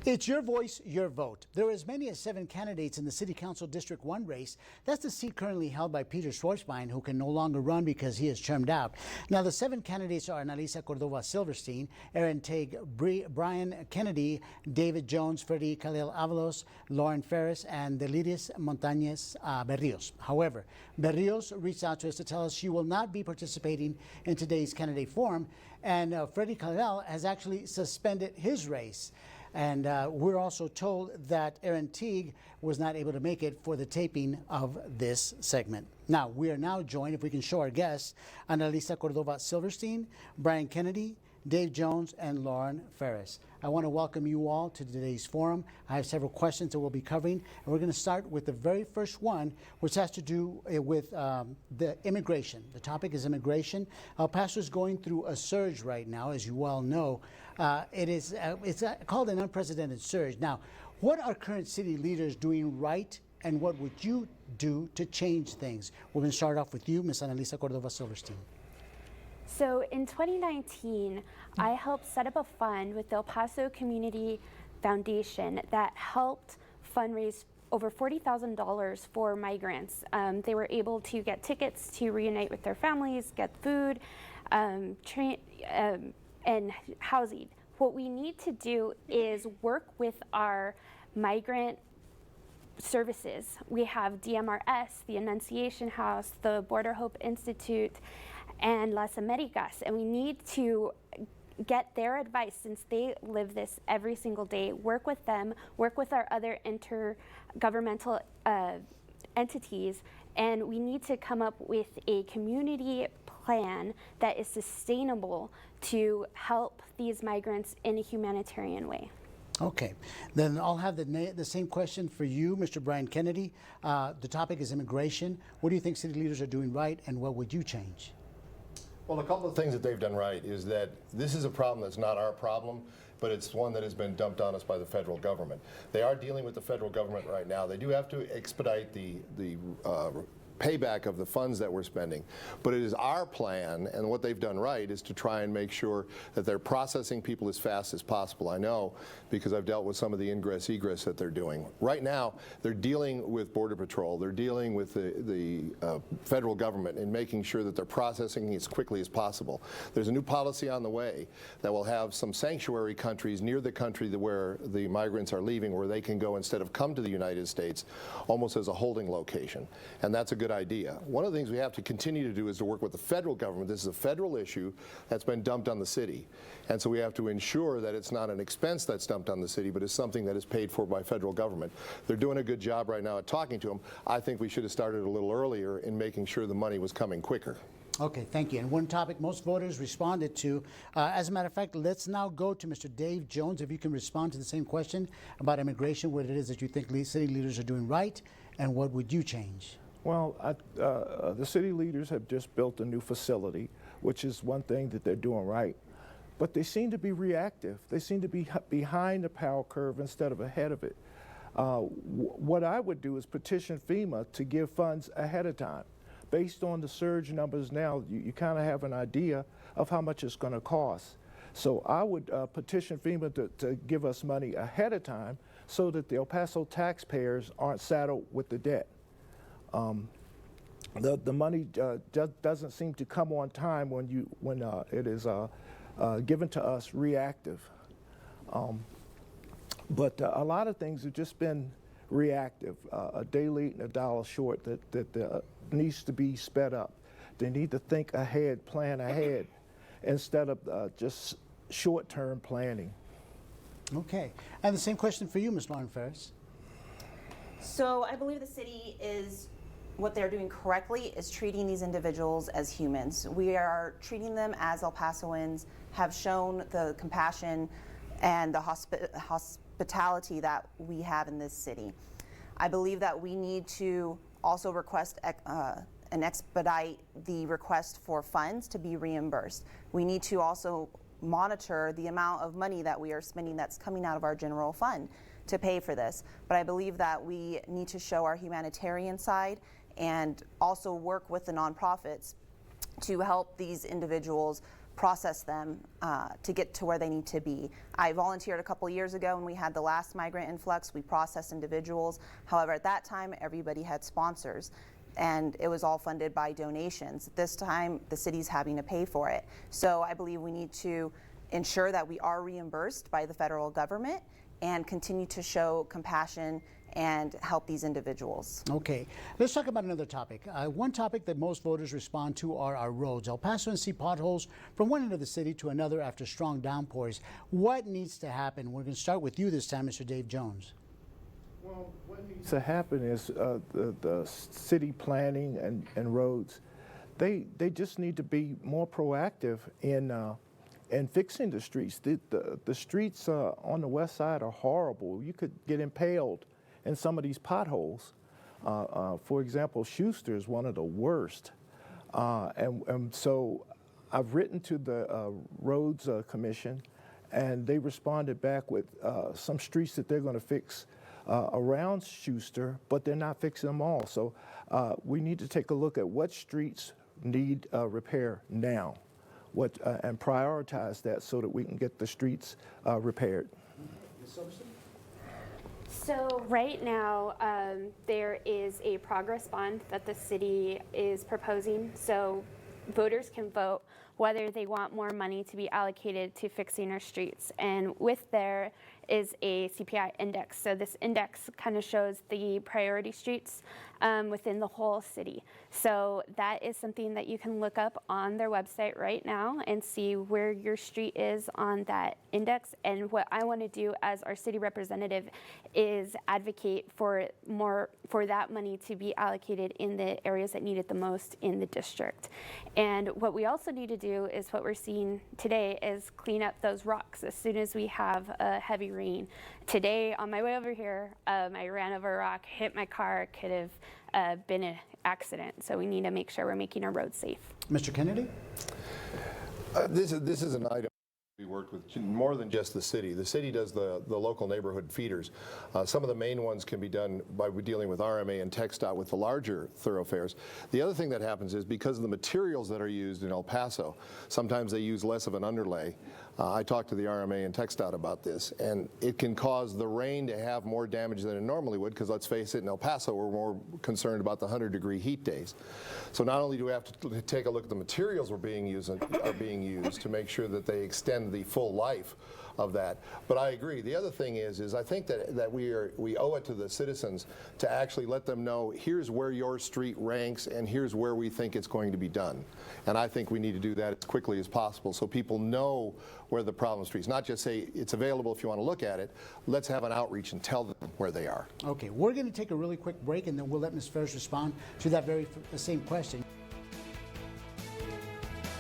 It's your voice, your vote. There are as many as 7 candidates in the City Council District 1 race. That's the seat currently held by Peter Schwarzbein, who can no longer run because he is termed out. Now, the 7 candidates are Analisa, Cordova, Silverstein, Erin, Tague, Brian Kennedy, David Jones, Freddy, Klayel, Avalos, Ferris, and Deliris, Montanez, Berrios. However, Berrios reached out to us to tell us she will not be participating in today's candidate forum, and Freddy Klayel has actually suspended his race. And we're also told that Erin Tague was not able to make it for the taping of this segment. Now, we are now joined, if we can show our guests, Analisa Cordova Silverstein, Brian Kennedy, Dave Jones, and Ferris. I want to welcome you all to today's forum. I have several questions that we'll be covering, and we're going to start with the very first one, which has to do with the immigration. The topic is immigration. El Paso is going through a surge right now, as you well know. It's called an unprecedented surge. Now, what are current city leaders doing right, and what would you do to change things? We're going to start off with you, Ms. Analisa Cordova Silverstein. So in 2019, I helped set up a fund with the El Paso Community Foundation that helped fundraise over $40,000 for migrants. They were able to get tickets to reunite with their families, get food, and housing. What we need to do is work with our migrant services. We have DMRS, the Annunciation House, the Border Hope Institute, and Las Americas, and we need to get their advice since they live this every single day, work with them, work with our other intergovernmental entities, and we need to come up with a community plan that is sustainable to help these migrants in a humanitarian way. Okay, then I'll have the same question for you, Mr. Brian Kennedy. The topic is immigration. What do you think city leaders are doing right, and what would you change? Well, a couple of things that they've done right is that this is a problem that's not our problem, but it's one that has been dumped on us by the federal government. They are dealing with the federal government right now. They do have to expedite the payback of the funds that we're spending. But it is our plan, and what they've done right is to try and make sure that they're processing people as fast as possible. I know because I've dealt with some of the ingress-egress that they're doing. Right now, they're dealing with Border Patrol. They're dealing with the federal government in making sure that they're processing as quickly as possible. There's a new policy on the way that will have some sanctuary countries near the country where the migrants are leaving, where they can go instead of come to the United States, almost as a holding location. And that's a good idea. One of the things we have to continue to do is to work with the federal government. This is a federal issue that's been dumped on the city. And so we have to ensure that it's not an expense that's dumped on the city, but it's something that is paid for by federal government. They're doing a good job right now at talking to them. I think we should have started a little earlier in making sure the money was coming quicker. Okay, thank you. And one topic most voters responded to. As a matter of fact, let's now go to Mr. Dave Jones. If you can respond to the same question about immigration, what it is that you think city leaders are doing right, and what would you change? Well, the city leaders have just built a new facility, which is one thing that they're doing right. But they seem to be reactive. They seem to be behind the power curve instead of ahead of it. What I would do is petition FEMA to give funds ahead of time. Based on the surge numbers now, you kind of have an idea of how much it's going to cost. So I would petition FEMA to give us money ahead of time so that the El Paso taxpayers aren't saddled with the debt. The money doesn't seem to come on time when it is given to us reactive. But a lot of things have just been reactive, a day late and a dollar short that needs to be sped up. They need to think ahead, plan ahead, instead of just short-term planning. Okay, and the same question for you, Ms. Ferris. So I believe the city is, what they're doing correctly is treating these individuals as humans. We are treating them as El Pasoans have shown the compassion and the hospitality that we have in this city. I believe that we need to also request and expedite the request for funds to be reimbursed. We need to also monitor the amount of money that we are spending that's coming out of our general fund to pay for this. But I believe that we need to show our humanitarian side and also work with the nonprofits to help these individuals process them to get to where they need to be. I volunteered a couple years ago when we had the last migrant influx. We processed individuals. However, at that time, everybody had sponsors, and it was all funded by donations. This time, the city's having to pay for it. So I believe we need to ensure that we are reimbursed by the federal government and continue to show compassion and help these individuals. Okay, let's talk about another topic. One topic that most voters respond to are our roads. El Pasoans see potholes from one end of the city to another after strong downpours. What needs to happen? We're going to start with you this time, Mr. Dave Jones. Well, what needs to happen is the city planning and roads, they just need to be more proactive in fixing the streets. The streets on the west side are horrible. You could get impaled in some of these potholes. For example, Schuster is one of the worst. And so I've written to the Roads Commission, and they responded back with some streets that they're going to fix around Schuster, but they're not fixing them all. So we need to take a look at what streets need repair now, and prioritize that so that we can get the streets repaired. So right now, there is a progress bond that the city is proposing. So voters can vote whether they want more money to be allocated to fixing our streets. And with there is a CPI index. So this index kind of shows the priority streets within the whole city. So that is something that you can look up on their website right now and see where your street is on that index. And what I want to do as our city representative is advocate for that money to be allocated in the areas that need it the most in the district. And what we also need to do is what we're seeing today is clean up those rocks as soon as we have a heavy rain. Today on my way over here, I ran over a rock, hit my car, could have been an accident. So we need to make sure we're making our roads safe. Mr. Kennedy? This is an item we worked with more than just the city. The city does the local neighborhood feeders. Some of the main ones can be done by dealing with RMA and TxDOT with the larger thoroughfares. The other thing that happens is because of the materials that are used in El Paso, sometimes they use less of an underlay. I talked to the RMA and TxDOT about this, and it can cause the rain to have more damage than it normally would, because let's face it, in El Paso we're more concerned about the 100-degree heat days. So not only do we have to take a look at the materials are being used to make sure that they extend the full life of that. But I agree. The other thing is I think that we owe it to the citizens to actually let them know, here's where your street ranks and here's where we think it's going to be done. And I think we need to do that as quickly as possible so people know where the problem streets, not just say it's available if you want to look at it. Let's have an outreach and tell them where they are. Okay, we're going to take a really quick break, and then we'll let Ms. Ferris respond to that very same question.